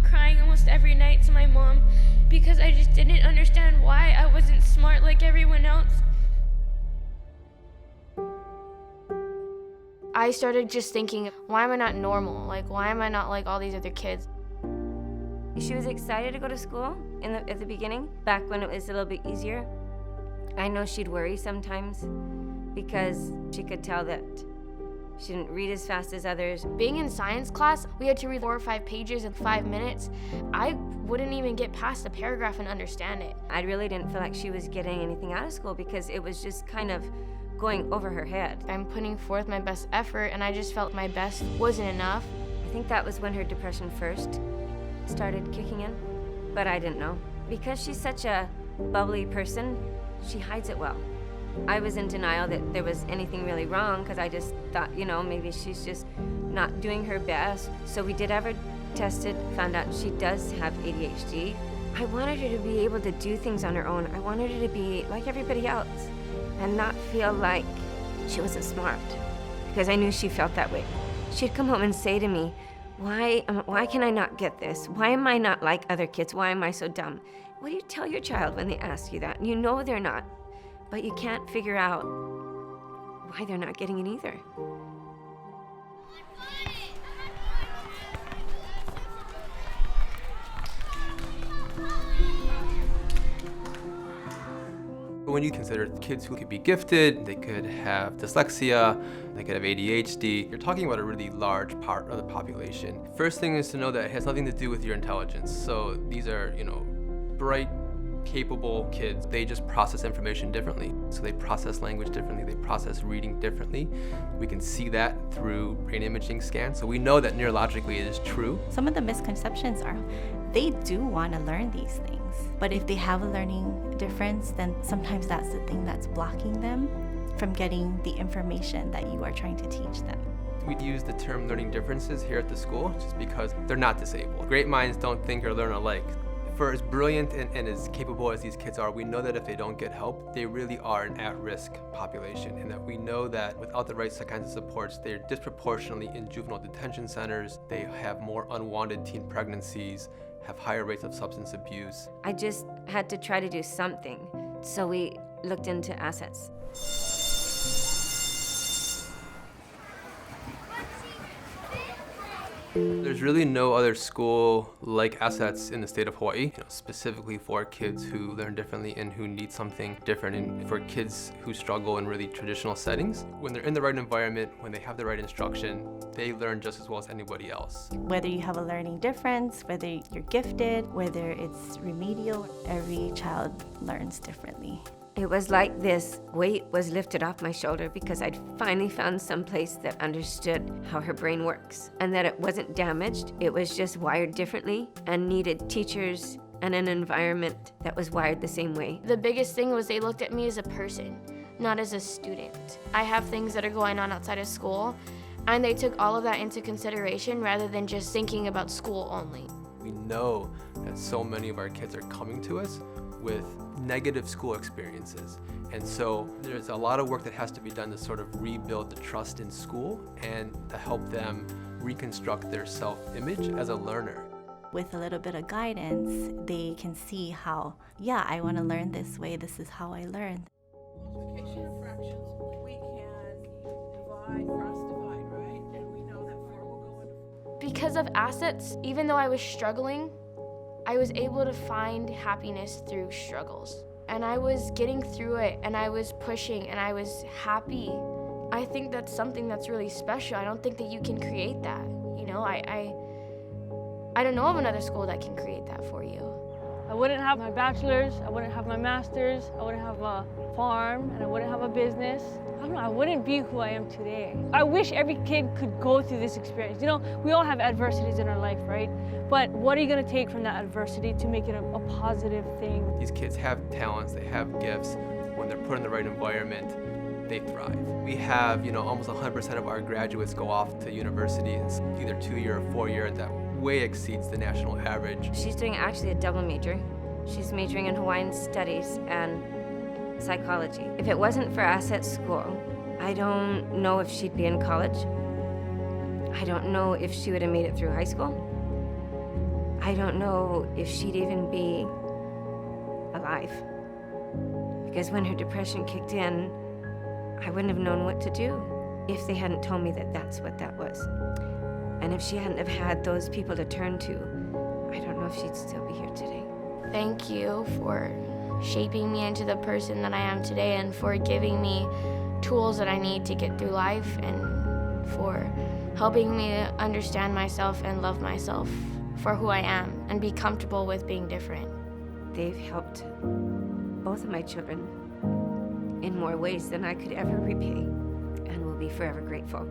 crying almost every night to my mom because I just didn't understand why I wasn't smart like everyone else. I started just thinking, why am I not normal? Like, why am I not like all these other kids? She was excited to go to school at the beginning, back when it was a little bit easier. I know she'd worry sometimes because she could tell that she didn't read as fast as others. Being in science class, we had to read 4 or 5 pages in 5 minutes. I wouldn't even get past a paragraph and understand it. I really didn't feel like she was getting anything out of school because it was just kind of going over her head. I'm putting forth my best effort, and I just felt my best wasn't enough. I think that was when her depression first started kicking in, but I didn't know. Because she's such a bubbly person, she hides it well. I was in denial that there was anything really wrong because I just thought, maybe she's just not doing her best. So we did have her tested, found out she does have ADHD. I wanted her to be able to do things on her own. I wanted her to be like everybody else and not feel like she wasn't smart, because I knew she felt that way. She'd come home and say to me, why can I not get this? Why am I not like other kids? Why am I so dumb? What do you tell your child when they ask you that? You know they're not, but you can't figure out why they're not getting it either. When you consider kids who could be gifted, they could have dyslexia, they could have ADHD, you're talking about a really large part of the population. First thing is to know that it has nothing to do with your intelligence. So these are, bright, capable kids. They just process information differently. So they process language differently, they process reading differently. We can see that through brain imaging scans. So we know that neurologically it is true. Some of the misconceptions are they do want to learn these things. But if they have a learning difference, then sometimes that's the thing that's blocking them from getting the information that you are trying to teach them. We use the term learning differences here at the school just because they're not disabled. Great minds don't think or learn alike. For as brilliant and as capable as these kids are, we know that if they don't get help, they really are an at-risk population, and that we know that without the right kinds of supports, they're disproportionately in juvenile detention centers, they have more unwanted teen pregnancies, have higher rates of substance abuse. I just had to try to do something, so we looked into assets. There's really no other school like Assets in the state of Hawaii, specifically for kids who learn differently and who need something different, and for kids who struggle in really traditional settings. When they're in the right environment, when they have the right instruction, they learn just as well as anybody else. Whether you have a learning difference, whether you're gifted, whether it's remedial, every child learns differently. It was like this weight was lifted off my shoulder because I'd finally found some place that understood how her brain works and that it wasn't damaged, it was just wired differently and needed teachers and an environment that was wired the same way. The biggest thing was they looked at me as a person, not as a student. I have things that are going on outside of school, and they took all of that into consideration rather than just thinking about school only. We know that so many of our kids are coming to us with negative school experiences. And so there's a lot of work that has to be done to sort of rebuild the trust in school and to help them reconstruct their self-image as a learner. With a little bit of guidance, they can see how, I want to learn this way, this is how I learn. Multiplication of fractions, we can divide, cross-divide, right? And we know that 4 will go into 4. Because of Assets, even though I was struggling, I was able to find happiness through struggles. And I was getting through it, and I was pushing, and I was happy. I think that's something that's really special. I don't think that you can create that. I don't know of another school that can create that for you. I wouldn't have my bachelor's, I wouldn't have my master's, I wouldn't have a farm, and I wouldn't have a business. I don't know, I wouldn't be who I am today. I wish every kid could go through this experience. We all have adversities in our life, right? But what are you gonna take from that adversity to make it a positive thing? These kids have talents, they have gifts. When they're put in the right environment, they thrive. We have, almost 100% of our graduates go off to university. It's either 2-year or 4-year. That way exceeds the national average. She's doing actually a double major. She's majoring in Hawaiian studies and psychology. If it wasn't for Asset School, I don't know if she'd be in college. I don't know if she would have made it through high school. I don't know if she'd even be alive. Because when her depression kicked in, I wouldn't have known what to do if they hadn't told me that that's what that was. And if she hadn't have had those people to turn to, I don't know if she'd still be here today. Thank you for shaping me into the person that I am today and for giving me tools that I need to get through life and for helping me understand myself and love myself for who I am and be comfortable with being different. They've helped both of my children in more ways than I could ever repay, and will be forever grateful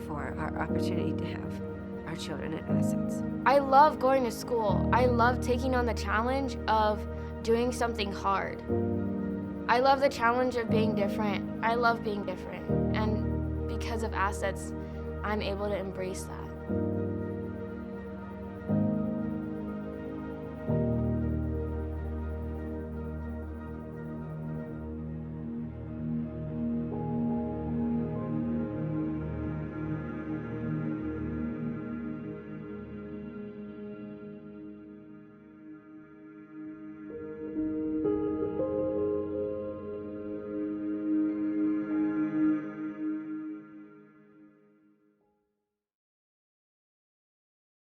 for our opportunity to have our children at Innocence. I love going to school. I love taking on the challenge of doing something hard. I love the challenge of being different. I love being different. And because of assets, I'm able to embrace that.